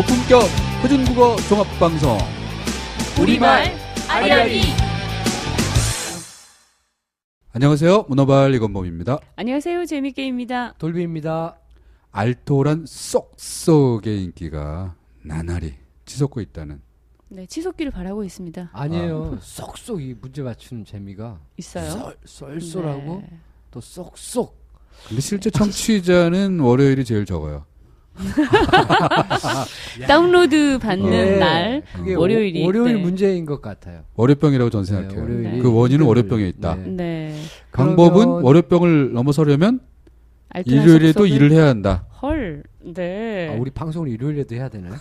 고품격 표준국어 종합방송 우리말 아리아리. 안녕하세요. 문어발 이건범입니다. 안녕하세요. 재미게임입니다. 돌비입니다. 알토란 쏙쏙의 인기가 나날이 치솟고 있다는. 네, 치솟기를 바라고 있습니다. 아니에요. 쏙쏙 이 문제 맞추는 재미가 있어요? 썰썰하고 네. 또 쏙쏙. 근데 실제 청취자는 월요일이 제일 적어요. 다운로드 받는 네. 날 그게 월요일이 월요일 네. 문제인 것 같아요. 월요병이라고 저는 생각해요. 월요일이 그 원인은 일요일. 월요병에 있다. 네. 네. 방법은 그러면- 월요병을 넘어서려면 알뜰한 일요일에도 속속을- 일을 해야 한다. 헐. 네. 우리 방송을 일요일에도 해야 되나요?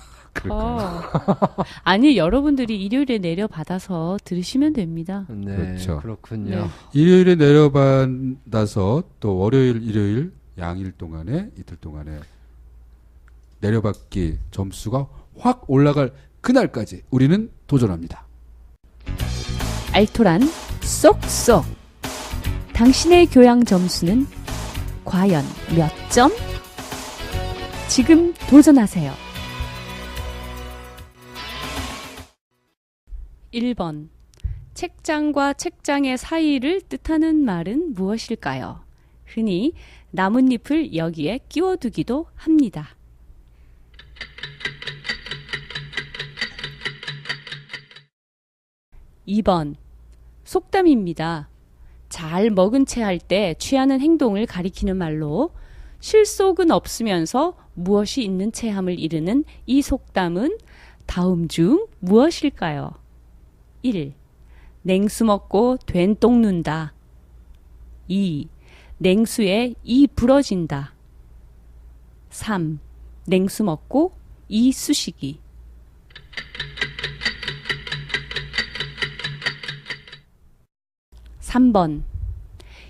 아니, 여러분들이 일요일에 내려받아서 들으시면 됩니다. 네, 그렇죠. 그렇군요. 네. 일요일에 내려받아서 또 월요일, 일요일 양일 동안에 이틀 동안에 내려받기 점수가 확 올라갈 그날까지 우리는 도전합니다. 알토란 쏙쏙. 당신의 교양 점수는 과연 몇 점? 지금 도전하세요. 1번. 책장과 책장의 사이를 뜻하는 말은 무엇일까요? 흔히 나뭇잎을 여기에 끼워두기도 합니다. 2번. 속담입니다. 잘 먹은 채 할 때 취하는 행동을 가리키는 말로 실속은 없으면서 무엇이 있는 체함을 이르는 이 속담은 다음 중 무엇일까요? 1. 냉수 먹고 된똥 눈다. 2. 냉수에 이 부러진다. 3. 냉수 먹고 이 쑤시기. 3번.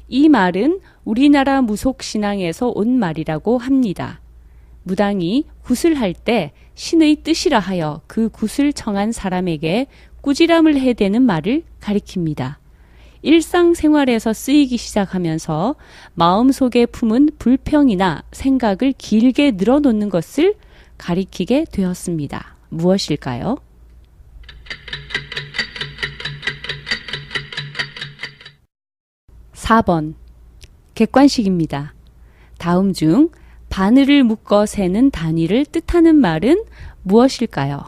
이 말은 우리나라 무속신앙에서 온 말이라고 합니다. 무당이 굿을 할 때 신의 뜻이라 하여 그 굿을 청한 사람에게 꾸지람을 해대는 말을 가리킵니다. 일상생활에서 쓰이기 시작하면서 마음속에 품은 불평이나 생각을 길게 늘어놓는 것을 가리키게 되었습니다. 무엇일까요? (4번) 객관식입니다. 다음 중 바늘을 묶어 세는 단위를 뜻하는 말은 무엇일까요?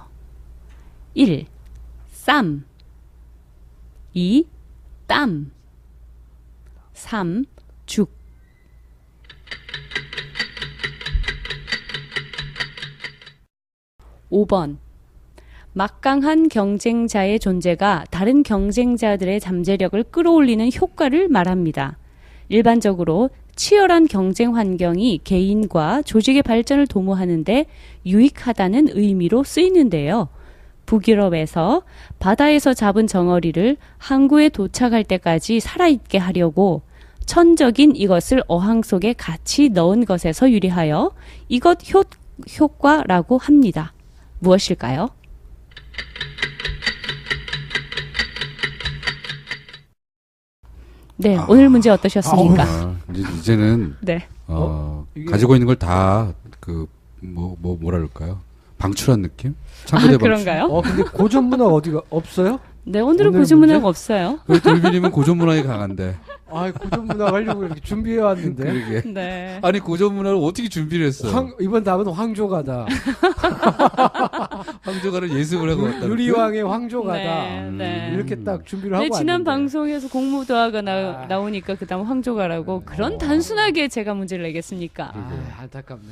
1. 쌈 2. 땀 3. 죽 5번. 막강한 경쟁자의 존재가 다른 경쟁자들의 잠재력을 끌어올리는 효과를 말합니다. 일반적으로 치열한 경쟁 환경이 개인과 조직의 발전을 도모하는데 유익하다는 의미로 쓰이는데요. 북유럽에서 바다에서 잡은 정어리를 항구에 도착할 때까지 살아있게 하려고 천적인 이것을 어항 속에 같이 넣은 것에서 유래하여 이것 효과라고 합니다. 무엇일까요? 네, 오늘 문제 어떠셨습니까? 이제는 네. 이게- 가지고 있는 걸 다 뭐라 그럴까요? 방출한 느낌? 참고대 방출. 그런가요? 근데 고전 문화 어디가 없어요? 네, 오늘은 오늘 고전 문화가 문제? 없어요. 우리 돌비님은 고전 문화에 강한데. 고전 문화 하려고 이렇게 준비해 왔는데. 그러게. 네. 아니 고전 문화를 어떻게 준비를 했어? 이번 답은 황조가다. 황조가를 예습을 하고 왔다. 유리왕의 황조가다. 네, 네. 이렇게 딱 준비를 네, 하고 지난 왔는데. 방송에서 공무도화가 나오니까 그 다음 황조가라고 그런 단순하게 제가 문제를 내겠습니까? 안타깝네.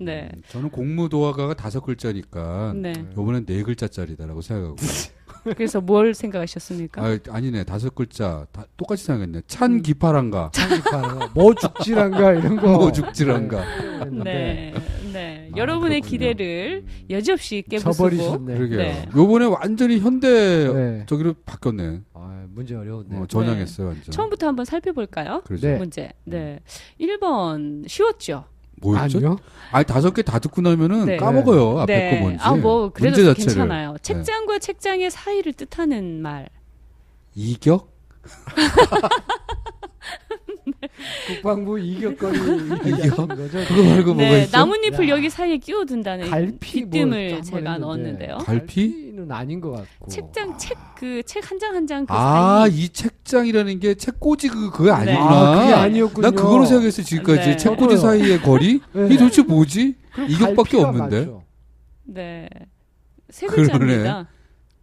네. 저는 공무도화가가 5글자니까 네. 요번엔 4글자짜리다라고 생각하고. 그래서 뭘 생각하셨습니까? 아니네 5글자 다 똑같이 생각했네. 찬 기파란가. 창립하는 뭐 죽지란가 이런 거. 뭐 죽지란가. 네. 네. 여러분의 그렇군요. 기대를 여지없이 깨부수고. 저버리셨네. 그러게요. 네. 요번에 완전히 현대 네. 저기로 바뀌었네. 문제 어려운데. 전향했어요 완전. 처음부터 한번 살펴볼까요? 그러죠. 네. 문제. 네. 1번 쉬웠죠? 뭐였죠? 아니요. 아니 5개 다 듣고 나면은 네. 까먹어요. 앞에 네. 거 뭔지. 그래도 문제 자체를. 괜찮아요. 책장과 책장의 사이를 뜻하는 말. 이격? 국방부 이격거리 얘기하신 거죠? 그거 말고 뭐가 네, 있어? 나뭇잎을 야. 여기 사이에 끼워둔다는 갈피 뒷뜸을 뭐 제가 한번 넣었는데요. 했는데. 갈피는 아닌 것 같고. 책장 책 한 장 한 장 그 아, 사이. 이 책장이라는 게 책꽂이 그거 네. 아니구나. 아, 그게 아니었군요. 난 그거로 생각했어 지금까지. 네. 책꽂이 저도요. 사이의 거리? 네. 이게 도대체 뭐지? 그럼 이격밖에 갈피가 없는데. 맞죠? 네. 세 그러네. 글자입니다.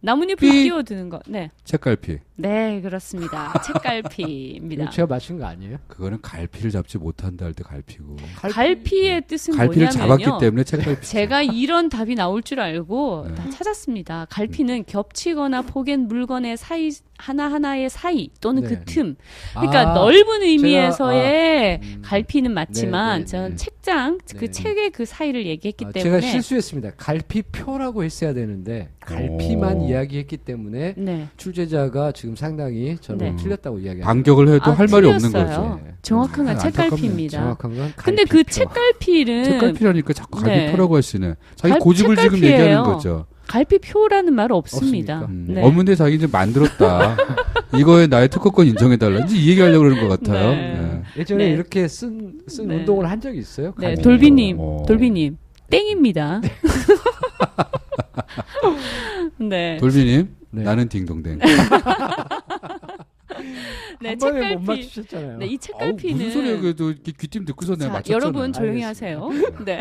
나뭇잎을 삐. 끼워두는 거. 네. 책갈피. 네, 그렇습니다. 책갈피입니다. 이거 제가 맞춘 거 아니에요? 그거는 갈피를 잡지 못한다 할 때 갈피고. 갈피의 뜻은 갈피를 뭐냐면요. 잡았기 때문에 책갈피. 제가 이런 답이 나올 줄 알고 네. 다 찾았습니다. 갈피는 겹치거나 포갠 물건의 사이 하나하나의 사이 또는 네. 그 틈. 그러니까 아, 넓은 의미에서의 제가, 갈피는 맞지만 네, 네, 저는 네. 책장 네. 그 책의 그 사이를 얘기했기 아, 때문에 제가 실수했습니다. 갈피표라고 했어야 되는데 갈피만 오. 이야기했기 때문에 네. 출제자가 지금 상당히 저는 네. 틀렸다고 이야기합니다. 반격을 해도 아, 할 말이 없는 틀렸어요. 거지. 정확한 건 안타깝네. 책갈피입니다. 정확한 건 근데 그 갈피표. 책갈피는 책갈피라니까 자꾸 네. 갈피표라고 하시네. 자기 갈- 고집을 지금 책갈피예요. 얘기하는 거죠. 갈피표라는 말 없습니다. 없습니까? 네. 없는데 자기 이제 만들었다. 이거에 나의 특허권 인정해달라. 이제 이 얘기하려고 그러는 것 같아요. 네. 네. 예전에 네. 이렇게 쓴 네. 운동을 한 적이 있어요? 네, 갈피표. 돌비님, 어. 돌비님, 땡입니다. 네, 돌비님, 네. 나는 딩동댕. 네, 한 번에 못 책갈피. 맞추셨잖아요. 네, 이 아우, 책갈피는 무슨 소리야? 그래도 이렇게 귀띔 듣고서 내가 자, 맞췄잖아. 여러분 조용히 알겠습니다. 하세요. 네.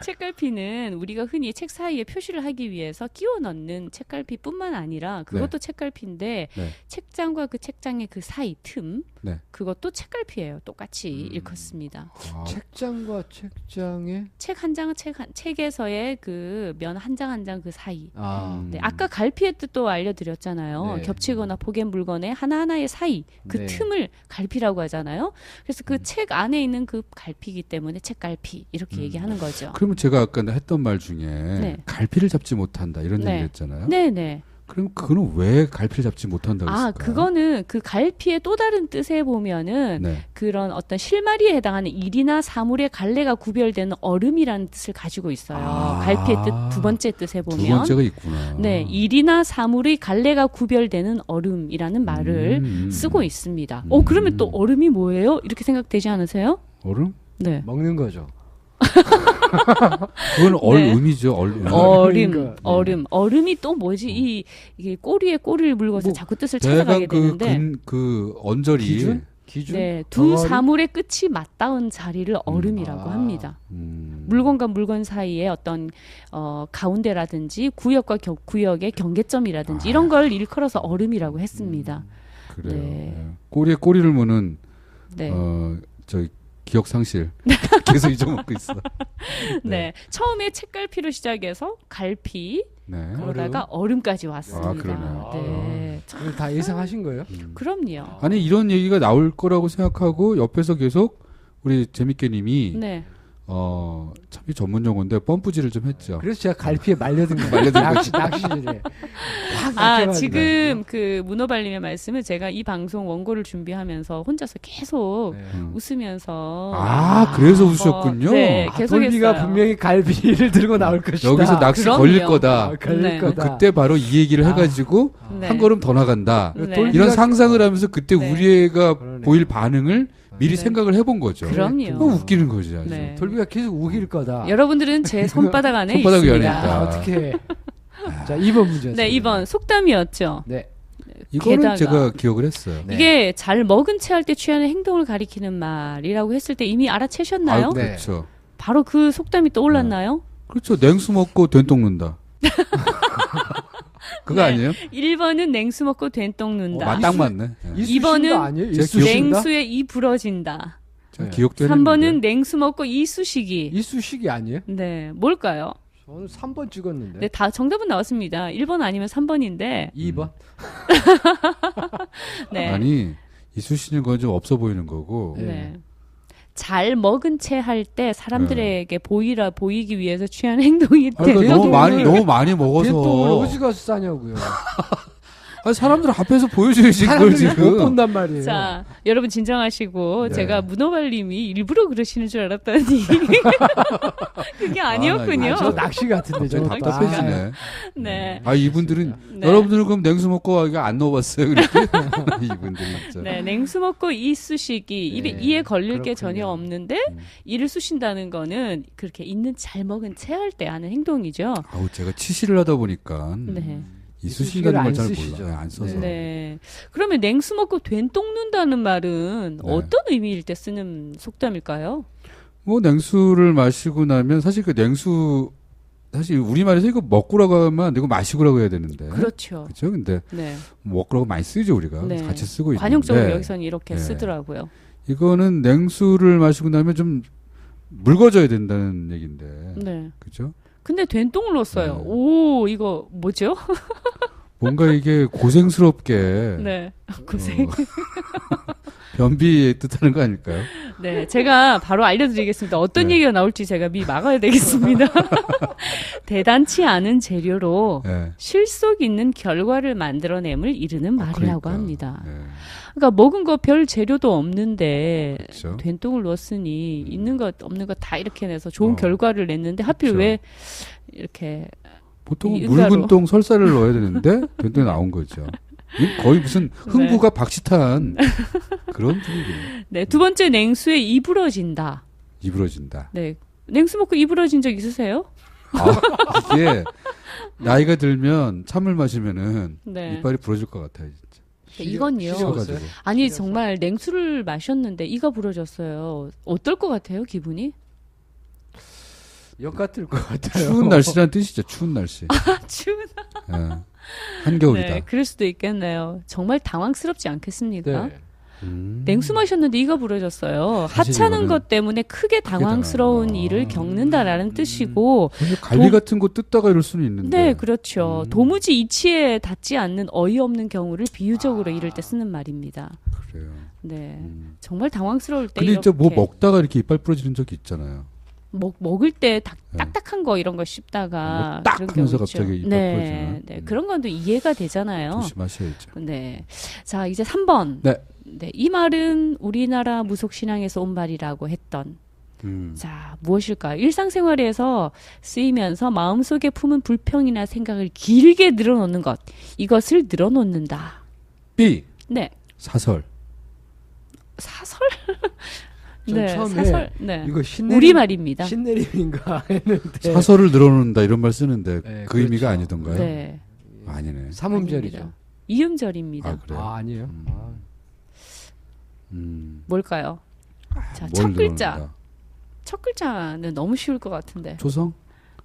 책갈피는 우리가 흔히 책 사이에 표시를 하기 위해서 끼워 넣는 책갈피뿐만 아니라 그것도 책갈피인데 네. 책장과 그 책장의 그 사이 틈 네. 그것도 책갈피예요. 똑같이 일컫습니다. 아, 책장과 책장에 책 한 장, 책에서의 그 면 한 장 한 장 그 사이. 아, 네, 아까 갈피의 뜻도 알려드렸잖아요. 네. 겹치거나 포갠 물건의 하나하나의 사이, 그 네. 틈을 갈피라고 하잖아요. 그래서 그 책 안에 있는 그 갈피이기 때문에 책갈피 이렇게 얘기하는 거죠. 그러면 제가 아까 했던 말 중에 네. 갈피를 잡지 못한다 이런 네. 얘기를 했잖아요. 네네. 그럼 그거는 왜 갈피를 잡지 못한다고 아, 했을까? 그거는 그 갈피의 또 다른 뜻에 보면은 네. 그런 어떤 실마리에 해당하는 일이나 사물의 갈래가 구별되는 얼음이라는 뜻을 가지고 있어요. 아. 갈피의 뜻 두 번째 뜻에 보면. 두 번째가 있구나. 네, 일이나 사물의 갈래가 구별되는 얼음이라는 말을 음. 쓰고 있습니다. 음. 그러면 또 얼음이 뭐예요? 이렇게 생각되지 않으세요? 얼음? 네. 먹는 거죠. 그건 네. 얼음이죠. 얼음. 그러니까, 얼음이 또 뭐지? 이게 꼬리에 꼬리를 물고서 뭐 자꾸 뜻을 대강 찾아가게 되는데, 그 언저리. 기준? 네, 두 덩어리? 사물의 끝이 맞닿은 자리를 얼음이라고 아. 합니다. 물건과 물건 사이에 어떤 가운데라든지 구역과 구역의 경계점이라든지 이런 걸 일컬어서 얼음이라고 했습니다. 그래요. 네. 네. 꼬리에 꼬리를 무는 네. 저 기억 상실 계속 잊어먹고 있어. 네. 처음에 책갈피로 시작해서 갈피 네. 그러다가 얼음까지 왔습니다. 아, 그러네요. 네. 이거 다 예상하신 거예요? 그럼요. 아니 이런 얘기가 나올 거라고 생각하고 옆에서 계속 우리 재밌게님이 네. 참 이 전문 용어인데 펌프질을 좀 했죠. 그래서 제가 갈피에 말려든 거예요. 말려든 낚시질에. 확 아, 낚여가지고. 지금 그 문어발님의 말씀을 제가 이 방송 원고를 준비하면서 혼자서 계속 네. 웃으면서 그래서 웃으셨군요. 네, 계속 돌비가 했어요. 분명히 갈비를 들고 나올 것이다. 여기서 낚시 그럼요. 걸릴 거다. 걸릴 네. 거다. 그때 바로 이 얘기를 해가지고 네. 한 걸음 더 나간다. 네. 돌비- 이런 상상을 하면서 그때 네. 우리 애가 그러네. 보일 반응을 미리 네. 생각을 해본 거죠. 그럼요. 너무 웃기는 거지 아주. 네. 돌비가 계속 우길 거다. 여러분들은 제 손바닥 안에 손바닥 위에 있습니다. 있다. 어떻게? 자, 2번 문제. 네, 2번 속담이었죠. 네. 이거는 게다가 제가 기억을 했어요. 네. 이게 잘 먹은 채 할 때 취하는 행동을 가리키는 말이라고 했을 때 이미 알아채셨나요? 네. 그렇죠. 바로 그 속담이 떠올랐나요? 그렇죠. 냉수 먹고 된똥 눈다. 그거 네. 아니에요? 1번은 냉수 먹고 된똥 눈다. 딱 맞네. 네. 이번은 아니에요? 제가 이쑤시개인가? 냉수에 이 부러진다. 제가 네. 기억도 3번은 했는데. 냉수 먹고 이쑤시기. 이쑤시개 아니에요? 네, 뭘까요? 저는 3번 찍었는데. 네, 다 정답은 나왔습니다. 1번 아니면 3번인데. 2번? 네. 아니 이쑤시는 건 좀 없어 보이는 거고. 네. 잘 먹은 채 할 때 사람들에게 보이기 위해서 취하는 행동이 아니, 그러니까 되는 너무 많이 먹어서. 된똥을 어디 가서 싸냐고요. 아, 사람들 앞에서 보여줘야지 그걸 사람들이 못 지금. 본단 말이에요. 자, 여러분 진정하시고 네. 제가 문어발님이 일부러 그러시는 줄 알았더니 그게 아니었군요. 저 낚시 같은데 저희 저거. 답답해지네. 네. 아, 이분들은 네. 여러분들은 그럼 냉수 먹고 이거 안 넣어봤어요, 그렇게? 이분들 진짜. 네, 냉수 먹고 이 쑤시기 네, 이에 걸릴 게 그렇군요. 전혀 없는데 이를 쑤신다는 거는 그렇게 있는 잘 먹은 체할 때 하는 행동이죠. 아우, 제가 치실을 하다 보니까 네. 이 수시기를 수신다는 걸 안 잘 쓰시죠. 몰라요. 안 써서. 네. 그러면 냉수 먹고 된똥 눈다는 말은 네. 어떤 의미일 때 쓰는 속담일까요? 뭐 냉수를 마시고 나면 사실 그 냉수 사실 우리말에서 이거 먹고라고 하면 안 되고 마시고라고 해야 되는데. 그렇죠. 그렇죠. 근데 네. 먹고라고 많이 쓰죠 우리가. 네. 같이 쓰고 있는데. 관용적으로 여기서는 이렇게 네. 쓰더라고요. 이거는 냉수를 마시고 나면 좀 묽어져야 된다는 얘기인데. 네. 그렇죠? 근데 된똥을 넣었어요. 네. 오, 이거 뭐죠? 뭔가 이게 고생스럽게 네. 고생. 변비의 뜻하는 거 아닐까요? 네, 제가 바로 알려드리겠습니다. 어떤 네. 얘기가 나올지 제가 미리 막아야 되겠습니다. 대단치 않은 재료로 네. 실속 있는 결과를 만들어냄을 이르는 말이라고 그러니까. 합니다. 네. 그러니까 먹은 거 별 재료도 없는데 그렇죠. 된똥을 넣었으니 있는 것 없는 것 다 이렇게 내서 좋은 어. 결과를 냈는데 하필 그렇죠. 왜 이렇게 보통은 이 은가로. 묽은 똥 설사를 넣어야 되는데 된똥이 나온 거죠. 이건 거의 무슨 흥부가 박시탄 그런 분위기예요. 네, 두 번째 냉수에 이 부러진다. 이부러진다. 네. 냉수 먹고 이 부러진 적 있으세요? 아, 이게 나이가 들면 참을 마시면은 네. 이빨이 부러질 것 같아요. 진짜. 이건요. 시려가지고. 아니 정말 냉수를 마셨는데 이가 부러졌어요. 어떨 것 같아요, 기분이? 역 같을 것 같아요. 추운 날씨란 뜻이죠. 추운 날씨. 추운. 예. 한겨울이다. 네, 그럴 수도 있겠네요. 정말 당황스럽지 않겠습니까? 네. 냉수 마셨는데 이가 부러졌어요. 사실 하찮은 이거는 것 때문에 크게 당황스러운 당황- 일을 겪는다라는 뜻이고, 갈비 같은 거 뜯다가 이럴 수는 있는데. 네, 그렇죠. 도무지 이치에 닿지 않는 어이없는 경우를 비유적으로 이럴 때 쓰는 말입니다. 그래요. 네, 정말 당황스러울 때 근데 이렇게 진짜 뭐 먹다가 이렇게 이빨 부러지는 적이 있잖아요. 먹을 때 네. 딱딱한 거 이런 거 씹다가 뭐딱 그런 하면서 경우 있죠. 갑자기 이빨 네, 부러지는. 네, 그런 건 또 이해가 되잖아요. 조심하셔야죠. 네, 자 이제 3번. 네. 네, 이 말은 우리나라 무속신앙에서 온 말이라고 했던. 자, 무엇일까요? 일상생활에서 쓰이면서 마음속에 품은 불평이나 생각을 길게 늘어놓는 것. 이것을 늘어놓는다. B. 네. 사설. 사설? 전 네, 처음에 사설. 네. 이거 신내림, 우리말입니다. 신내림인가 했는데 사설을 늘어놓는다 이런 말 쓰는데 네, 그 의미가 그렇죠. 아니던가요? 네. 아니네. 삼음절이죠. 아닙니다. 이음절입니다. 아, 그래요? 아, 아니에요. 아. 뭘까요? 자, 뭘 첫 글자. 늘어놓는다? 첫 글자는 너무 쉬울 것 같은데. 초성?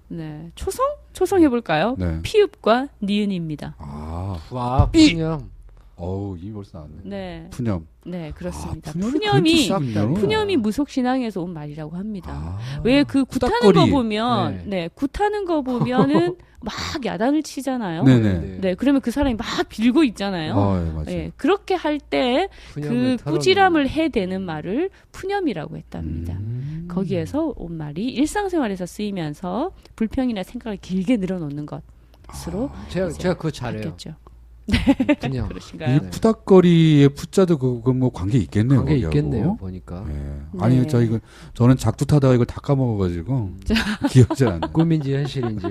네. 초성? 초성 해볼까요? 네. 피읍과 니은입니다. 아, 와, 푸념. 어우, 이미 벌써 나왔네. 네. 푸념. 네, 그렇습니다. 아, 푸념이 푸념이 그런 뜻이군요. 푸념이 무속신앙에서 온 말이라고 합니다. 아, 왜 그 굿하는 후닥거리. 거 보면 네. 네, 굿하는 거 보면은 막 야단을 치잖아요. 네네. 네, 그러면 그 사람이 막 빌고 있잖아요. 아, 예, 맞아요. 네, 그렇게 할 때 그 푸념을 꾸지람을 해대는 말을 푸념이라고 했답니다. 음. 거기에서 온 말이 일상생활에서 쓰이면서 불평이나 생각을 길게 늘어놓는 것으로 제가 그거 잘해요. 바뀌었죠. 푸념. 이 그러신가요? 푸닥거리의 푸자도 그거 뭐 관계 있겠네요. 관계 거기하고. 있겠네요. 보니까 예. 아니 네. 저는 작두타다가 이걸 다 까먹어가지고 기억이 잘 안 나. 꿈인지 현실인지.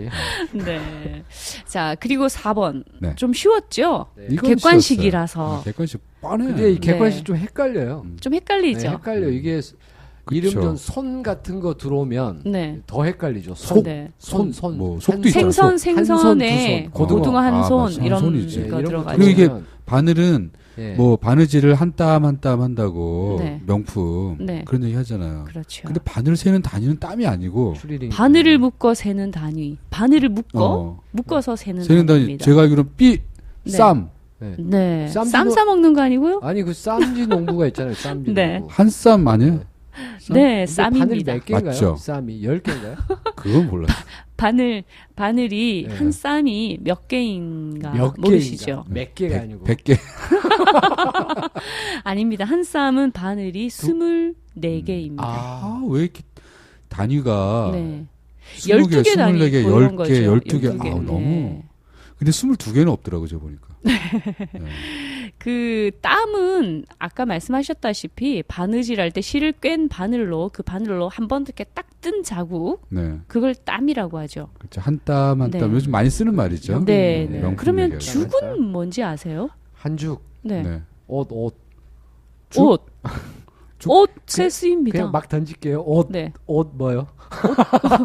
네. 자, 그리고 4번. 네. 좀 쉬웠죠? 네. 이건 객관식이라서. 쉬웠어요. 객관식 뻔해. 근데 이 객관식 네. 좀 헷갈려요. 좀 헷갈리죠? 네, 헷갈려. 이게 그쵸. 이름전 손 같은 거 들어오면 네. 더 헷갈리죠. 속. 네. 손. 뭐 속도 있잖아. 생선, 속. 한 생선에 손, 두 손. 고등어 한 아, 손, 맞아. 이런 손이지. 거 이런 들어가죠. 그리고 이게 들어가면, 바늘은 예. 뭐 바느질을 한 땀 한 땀 한다고 네. 명품 네. 그런 얘기 하잖아요. 그렇죠. 근데 바늘 세는 단위는 땀이 아니고 추리링. 바늘을 묶어 세는 단위. 바늘을 묶어 묶어서 세는 세는 단위 단위입니다. 제가 알기로 삐 네. 쌈. 네. 네. 쌈지도- 쌈 싸 먹는 거 아니고요? 아니 그 쌈지 농부가 있잖아요. 쌈지 네. 농부. 한 쌈 아니에요? 쌈? 네, 근데 바늘 쌈입니다. 몇 개인가요? 맞죠? 쌈이 10개인가요? 그건 몰라요. 바늘이 네. 한 쌈이 몇 개인가 몇 모르시죠? 개인가? 몇 개가 아니고 100개. 아닙니다. 한 쌈은 바늘이 24개입니다. 아, 왜 이렇게 단위가 네. 20개, 12개 단위 24개, 뭐 이런 10개, 거죠. 12개. 12개. 아, 너무. 근데 22개는 없더라고요, 제가 보니까. 네. 그 땀은 아까 말씀하셨다시피 바느질할 때 실을 꿰n 바늘로 그 바늘로 한 번 이렇게 딱 뜬 자국 네. 그걸 땀이라고 하죠. 그렇죠. 한 땀 한 땀. 네. 요즘 많이 쓰는 말이죠. 네. 네. 명품 그러면 얘기하죠. 죽은 뭔지 아세요? 한죽, 네. 네. 옷. 죽? 옷. 죽? 옷에 쓰입니다. 그냥 막 던질게요. 옷, 네. 옷 뭐요?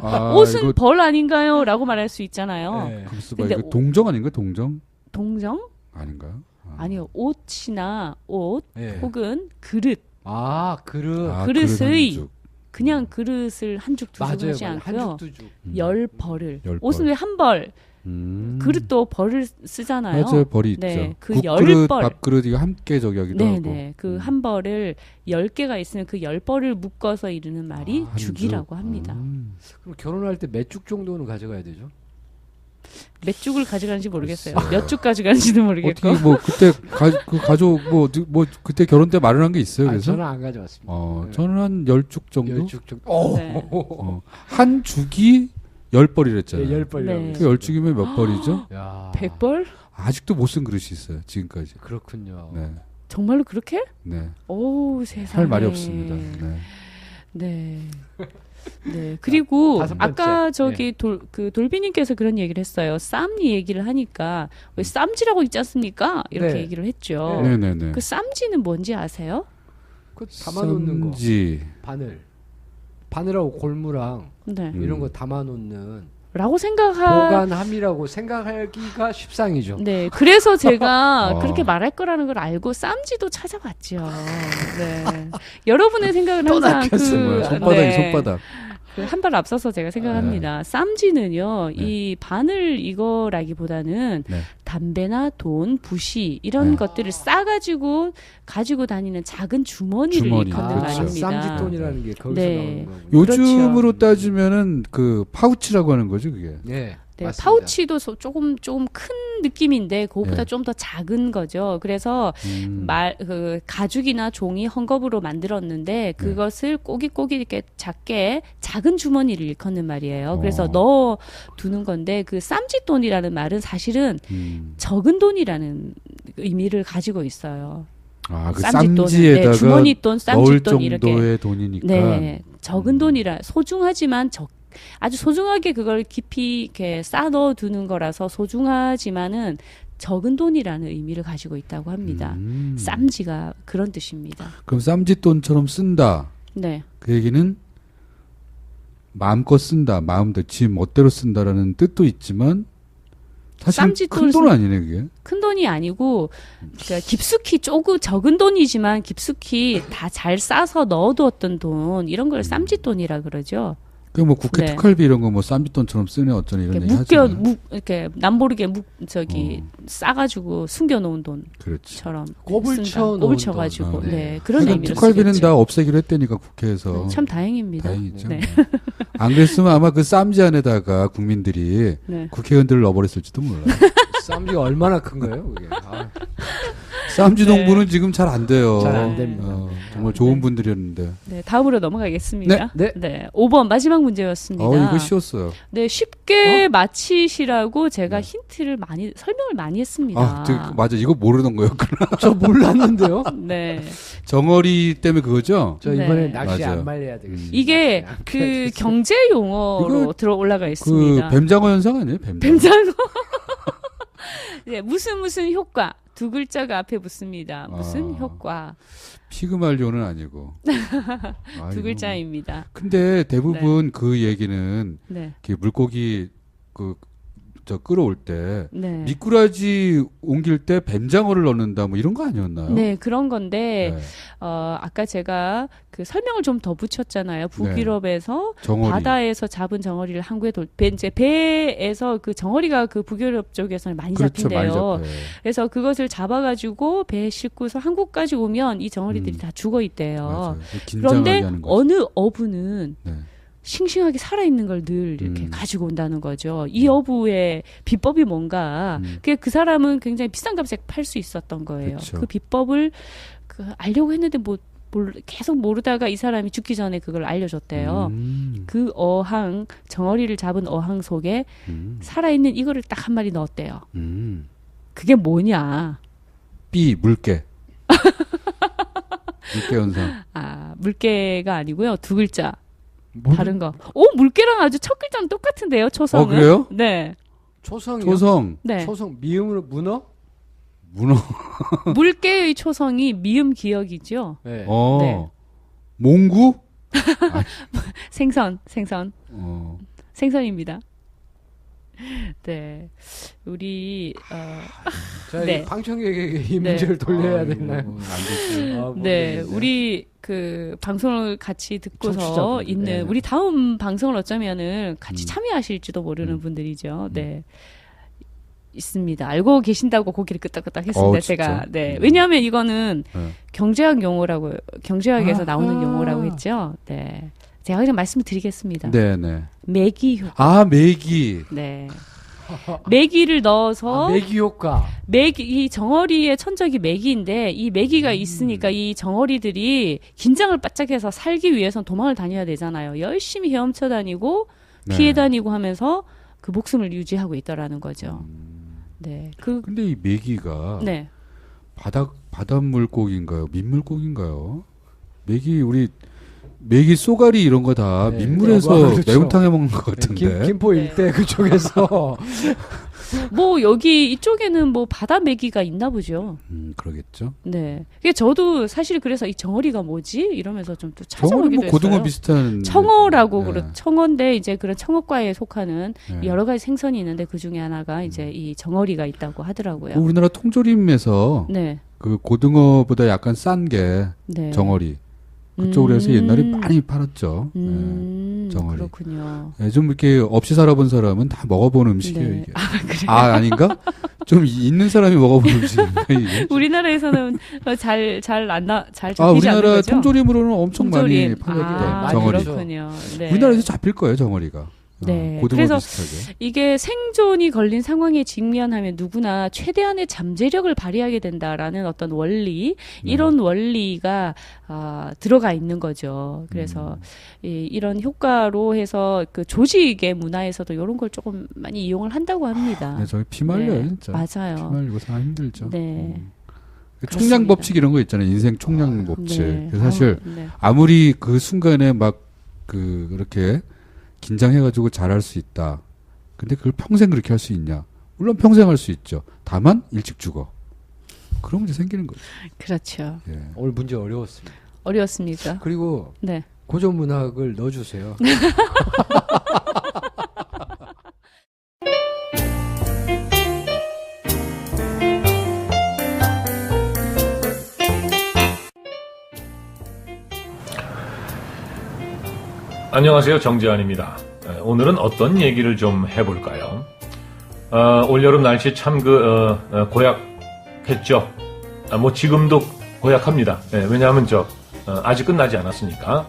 아, 옷은 이거 벌 아닌가요? 라고 말할 수 있잖아요. 네. 글쎄 봐. 근데 이거 동정 아닌가? 동정? 동정? 아닌가요? 아니요. 옷이나 옷 네. 혹은 그릇. 아, 그릇. 아, 그릇의 그릇 한 죽. 그냥 그릇을 한 죽 두 죽 맞아요. 하지 않고요. 한죽 두 죽. 열 벌을. 열 옷은 벌. 왜 한 벌? 그릇도 벌을 쓰잖아요. 맞아요. 벌이 있죠. 네, 그 국그릇, 열 벌. 밥그릇 이거 함께 저기 하기도 하고. 네네. 그 한 벌을 10개가 있으면 그 10벌을 묶어서 이르는 말이 아, 한 죽이라고 죽. 합니다. 그럼 결혼할 때 몇 죽 정도는 가져가야 되죠? 몇 죽을 가져가는지 모르겠어요. 글쎄요. 몇 죽 가져가는지도 모르겠고. 어떻게 뭐 그때 그 가족 뭐 그때 결혼 때 마련한 게 있어요. 아, 그래서 저는 안 가져왔습니다. 네. 저는 한 10죽 정도. 10죽 정도. 오. 네. 한 죽이 10벌이랬잖아요. 네, 10벌. 네. 그 10죽이면 몇 벌이죠? 야. 100벌? 아직도 못 쓴 그릇이 있어요. 지금까지. 그렇군요. 네. 정말로 그렇게? 네. 오, 세상에. 할 말이 없습니다. 네. 네. 네. 그리고 다섯 번째. 아까 저기 돌비님께서 그런 얘기를 했어요. 쌈니 얘기를 하니까 왜 쌈지라고 있지 않습니까? 이렇게 네. 얘기를 했죠. 네, 네, 네. 그 쌈지는 뭔지 아세요? 그 담아놓는 거. 쌈지. 바늘하고 골무랑 네. 이런 거 담아놓는 라고 생각하. 보관함이라고 생각하기가 쉽상이죠. 네. 그래서 제가 어. 그렇게 말할 거라는 걸 알고 쌈지도 찾아봤죠. 네. 여러분의 생각은 또 항상 낚였어요. 손바닥이 손바닥. 한 발 앞서서 제가 생각합니다. 쌈지는요, 이 바늘 이거라기보다는 네. 담배나 돈, 부시 이런 네. 것들을 싸가지고 가지고 다니는 작은 주머니를 주머니, 일컫는 그렇죠. 말입니다. 쌈짓돈이라는 게 거기서 네. 나오는 거군요. 요즘으로 그렇죠. 따지면은 그 파우치라고 하는 거죠, 그게. 네, 네, 맞습니다. 파우치도 조금 큰 느낌인데 그거보다 네. 좀 더 작은 거죠. 그래서 그 가죽이나 종이 헝겊으로 만들었는데 그것을 꼬깃꼬깃 이렇게 작게 작은 주머니를 일컫는 말이에요. 그래서 넣어 두는 건데 그 쌈짓돈이라는 말은 사실은 적은 돈이라는 의미를 가지고 있어요. 아, 그 쌈짓돈은. 쌈지에다가 네, 주머니돈, 넣을 쌈짓돈 이렇게. 정도의 돈이니까. 네, 적은 돈이라 소중하지만 아주 소중하게 그걸 깊이 이렇게 쌓아 넣어 두는 거라서 소중하지만은 적은 돈이라는 의미를 가지고 있다고 합니다. 쌈지가 그런 뜻입니다. 그럼 쌈짓돈처럼 쓴다. 네. 그 얘기는 마음껏 쓴다, 마음대로 지 멋대로 쓴다라는 뜻도 있지만 사실 큰 쌈짓돈을 돈은 아니네 그게. 큰 돈이 아니고 그러니까 깊숙이 조금 적은 돈이지만 깊숙이 다 잘 싸서 넣어두었던 돈 이런 걸 쌈짓돈이라 그러죠. 그 뭐 국회 네. 특활비 이런 거 뭐 쌈짓돈처럼 쓰네 어쩌네 이런 이렇게 얘기 하잖아요. 이렇게 남모르게 싸가지고 숨겨놓은 그렇지. 돈처럼 꼽을 쓴다. 쳐 꼽을 놓은 쳐가지고 돈. 네, 네. 그런 하여간 의미로 특활비는 쓰겠죠. 다 없애기로 했다니까 국회에서. 네, 참 다행입니다. 다행이죠. 네. 안 그랬으면 아마 그 쌈지 안에다가 국민들이 네. 국회의원들을 넣어버렸을지도 몰라요. 쌈지가 얼마나 큰 거예요? 그게? 아, 쌈지 네. 농부는 지금 잘 안 돼요. 잘 안 됩니다. 정말 좋은 분들이었는데. 네, 다음으로 넘어가겠습니다. 네. 5번 마지막 문제였습니다. 이거 쉬웠어요. 네, 쉽게 마치시라고 제가 힌트를 설명을 많이 했습니다. 맞아. 이거 모르는 거였구나. 저 몰랐는데요. 네. 정어리 때문에 그거죠? 저 이번에 네. 낚시 맞아요. 안 말려야 되겠습니다. 이게 낚시 안 그 말려야겠어요. 경제 용어로 이거 들어 올라가 그 있습니다. 뱀장어 현상 아니에요? 뱀장어. 뱀장어. 네, 무슨 효과. 두 글자가 앞에 붙습니다. 무슨 아. 효과. 피그말리오는 아니고. 두 글자입니다. 근데 대부분 그 얘기는 네. 이렇게 물고기 끌어올 때 네. 미꾸라지 옮길 때 뱀장어를 넣는다 뭐 이런 거 아니었나요? 네, 그런 건데 네. 아까 제가 그 설명을 좀 더 붙였잖아요. 북유럽에서 정어리. 바다에서 잡은 정어리를 항구에 이제 배에서 그 정어리가 그 북유럽 쪽에서는 많이 그렇죠. 많이 잡힌대요. 잡혀요. 그래서 그것을 잡아가지고 배에 싣고서 한국까지 오면 이 정어리들이 다 죽어 있대요. 맞아요. 긴장하게 그런데 하는 거죠. 어느 어부는 네. 싱싱하게 살아있는 걸 늘 이렇게 가지고 온다는 거죠. 이 어부의 비법이 뭔가. 그 사람은 굉장히 비싼 값에 팔 수 있었던 거예요. 그쵸. 그 비법을 알려고 했는데 뭘 계속 모르다가 이 사람이 죽기 전에 그걸 알려줬대요. 그 어항, 정어리를 잡은 어항 속에 살아있는 이거를 딱 한 마리 넣었대요. 그게 뭐냐? 삐 물개. 물개 현상. 아, 물개가 아니고요. 두 글자. 뭘? 다른 거. 물개랑 아주 첫 글자는 똑같은데요, 초성은. 그래요? 네. 초성이요? 초성. 네. 초성 미음으로 문어? 문어. 물개의 초성이 미음 기역이죠. 네. 네. 몽구? 생선. 생선입니다. 네. 우리, 자, 네. 방청객에게 이 네. 문제를 돌려야 이거 되나요? 안 되지. 네. 모르겠네. 우리 방송을 같이 듣고서 청취자분들, 있는, 네. 우리 다음 방송을 어쩌면은 같이 참여하실지도 모르는 분들이죠. 네. 있습니다. 알고 계신다고 고개를 끄덕끄덕 했습니다. 진짜? 제가. 네. 왜냐하면 이거는 네. 경제학에서 나오는 아하. 용어라고 했죠. 네. 제가 그냥 말씀을 드리겠습니다. 네네. 매기 효과. 매기. 네. 매기를 넣어서 매기 효과. 이 정어리의 천적이 매기인데 이 매기가 있으니까 이 정어리들이 긴장을 바짝 해서 살기 위해선 도망을 다녀야 되잖아요. 열심히 헤엄쳐 다니고 피해 다니고 하면서 그 목숨을 유지하고 있다라는 거죠. 네. 근데 이 매기가 네. 바닷물고기인가요? 민물고기인가요? 매기 쏘가리 이런 거 다 네. 민물에서 그렇죠. 매운탕 해 먹는 것 같은데. 김포 네. 일대 그쪽에서 뭐 여기 이쪽에는 뭐 바다 메기가 있나 보죠. 그러겠죠. 네. 그게 저도 사실 그래서 이 정어리가 뭐지 이러면서 좀 또 정어리 찾아보기도 뭐 고등어 했어요. 비슷한. 청어라고 네. 청어인데 이제 그런 청어과에 속하는 네. 여러 가지 생선이 있는데 그 중에 하나가 이제 이 정어리가 있다고 하더라고요. 우리나라 통조림에서 네. 그 고등어보다 약간 싼 게 네. 정어리. 그쪽으로 해서 옛날에 많이 팔았죠. 네, 정어리. 그렇군요. 네, 좀 이렇게 없이 살아본 사람은 다 먹어본 음식이에요, 네. 이게. 그래요? 아닌가? 좀 있는 사람이 먹어본 음식인가, 이게? 우리나라에서는 잘 잡히지 우리나라 않는 거죠? 통조림으로는 엄청 많이 통조림. 팔렸대, 정어리. 그렇군요. 네. 우리나라에서 잡힐 거예요, 정어리가. 네. 고등어 그래서 비슷하게. 이게 생존이 걸린 상황에 직면하면 누구나 최대한의 잠재력을 발휘하게 된다라는 어떤 원리, 이런 원리가 들어가 있는 거죠. 그래서 이런 효과로 해서 그 조직의 문화에서도 이런 걸 조금 많이 이용을 한다고 합니다. 네, 저희 피 말려요, 네. 진짜. 맞아요. 피 말리고 사람 힘들죠. 네. 총량 법칙 이런 거 있잖아요. 인생 총량 법칙. 네. 그래서 사실 네. 아무리 그 순간에 막 그렇게 긴장해가지고 잘할 수 있다. 근데 그걸 평생 그렇게 할 수 있냐? 물론 평생 할 수 있죠. 다만 일찍 죽어. 그런 문제 생기는 거죠. 그렇죠. 예. 오늘 문제 어려웠습니다. 어려웠습니다. 그리고 네. 고전 문학을 넣어주세요. 안녕하세요. 정재환입니다. 오늘은 어떤 얘기를 좀 해볼까요? 올여름 날씨 참 고약했죠. 뭐 지금도 고약합니다. 왜냐하면 아직 끝나지 않았으니까.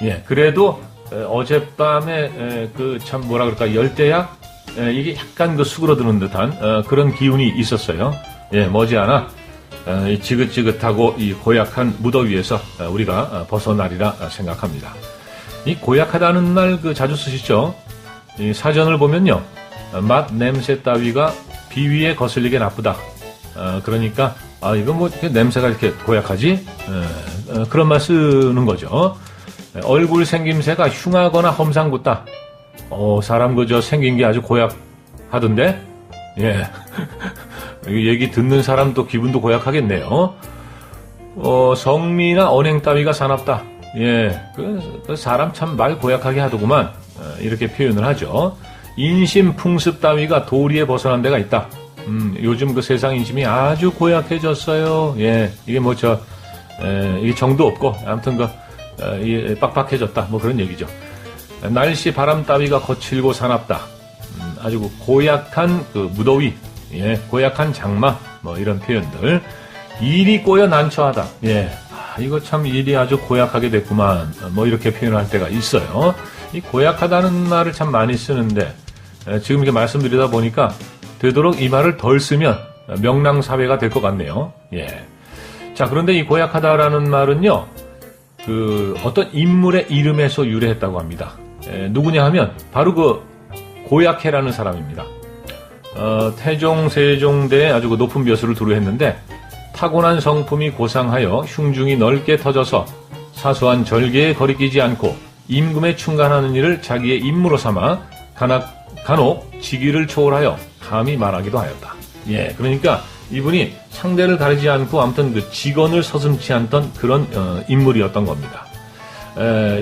예, 그래도 어젯밤에 참 뭐라 그럴까 열대야 이게 약간 수그러드는 듯한 그런 기운이 있었어요. 예, 머지않아 이 지긋지긋하고 이 고약한 무더위에서 우리가 벗어나리라 생각합니다. 이 고약하다는 말 자주 쓰시죠? 이 사전을 보면요. 맛, 냄새 따위가 비위에 거슬리게 나쁘다. 그러니까 이거 뭐 이렇게 냄새가 이렇게 고약하지? 그런 말 쓰는 거죠. 얼굴 생김새가 흉하거나 험상궂다. 사람 그저 생긴 게 아주 고약하던데? 예. 얘기 듣는 사람도 기분도 고약하겠네요. 성미나 언행 따위가 사납다. 예, 그 사람 참 말 고약하게 하더구만. 이렇게 표현을 하죠. 인심 풍습 따위가 도리에 벗어난 데가 있다. 요즘 그 세상 인심이 아주 고약해졌어요. 예, 이게 이게 정도 없고, 아무튼 빡빡해졌다. 뭐 그런 얘기죠. 날씨 바람 따위가 거칠고 사납다. 아주 고약한 무더위, 예, 고약한 장마, 뭐 이런 표현들. 일이 꼬여 난처하다. 예. 이거 참 일이 아주 고약하게 됐구만. 뭐 이렇게 표현할 때가 있어요. 이 고약하다는 말을 참 많이 쓰는데 지금 이렇게 말씀드리다 보니까 되도록 이 말을 덜 쓰면 명랑사회가 될 것 같네요. 예. 자, 그런데 이 고약하다라는 말은요. 그 어떤 인물의 이름에서 유래했다고 합니다. 누구냐 하면 바로 그 고약해라는 사람입니다. 태종, 세종대에 아주 그 높은 벼슬을 두루했는데 타고난 성품이 고상하여 흉중이 넓게 터져서 사소한 절개에 거리끼지 않고 임금에 충간하는 일을 자기의 임무로 삼아 간혹 직위를 초월하여 감히 말하기도 하였다. 예, 그러니까 이분이 상대를 가리지 않고 아무튼 그 직언을 서슴지 않던 그런 인물이었던 겁니다.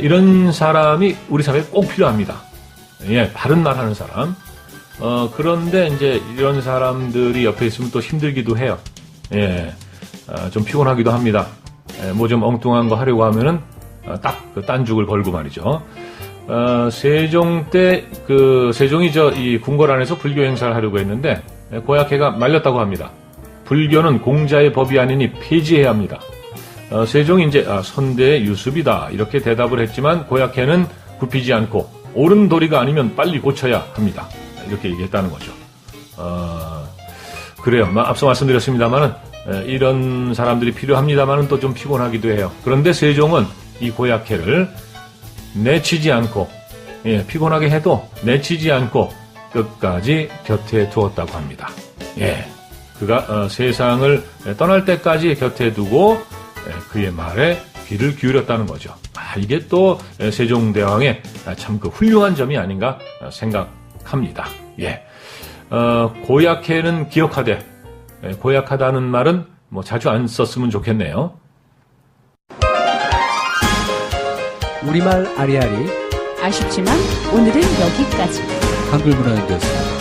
이런 사람이 우리 사회에 꼭 필요합니다. 예, 바른 말하는 사람. 그런데 이제 이런 사람들이 옆에 있으면 또 힘들기도 해요. 예, 좀 피곤하기도 합니다. 뭐 좀 엉뚱한 거 하려고 하면은 딱 그 딴죽을 걸고 말이죠. 세종 때 그 세종이 이 궁궐 안에서 불교 행사를 하려고 했는데 고약해가 말렸다고 합니다. 불교는 공자의 법이 아니니 폐지해야 합니다. 세종이 이제 선대의 유습이다 이렇게 대답을 했지만 고약해는 굽히지 않고 옳은 도리가 아니면 빨리 고쳐야 합니다. 이렇게 얘기했다는 거죠. 그래요. 앞서 말씀드렸습니다만은 이런 사람들이 필요합니다만은 또 좀 피곤하기도 해요. 그런데 세종은 이 고약해를 내치지 않고 피곤하게 해도 내치지 않고 끝까지 곁에 두었다고 합니다. 예, 그가 세상을 떠날 때까지 곁에 두고 그의 말에 귀를 기울였다는 거죠. 이게 또 세종대왕의 참 그 훌륭한 점이 아닌가 생각합니다. 예, 고약해는 기억하되 고약하다는 말은 뭐 자주 안 썼으면 좋겠네요. 우리말 아리아리 아쉽지만 오늘은 여기까지. 한글 문화인데였습니다.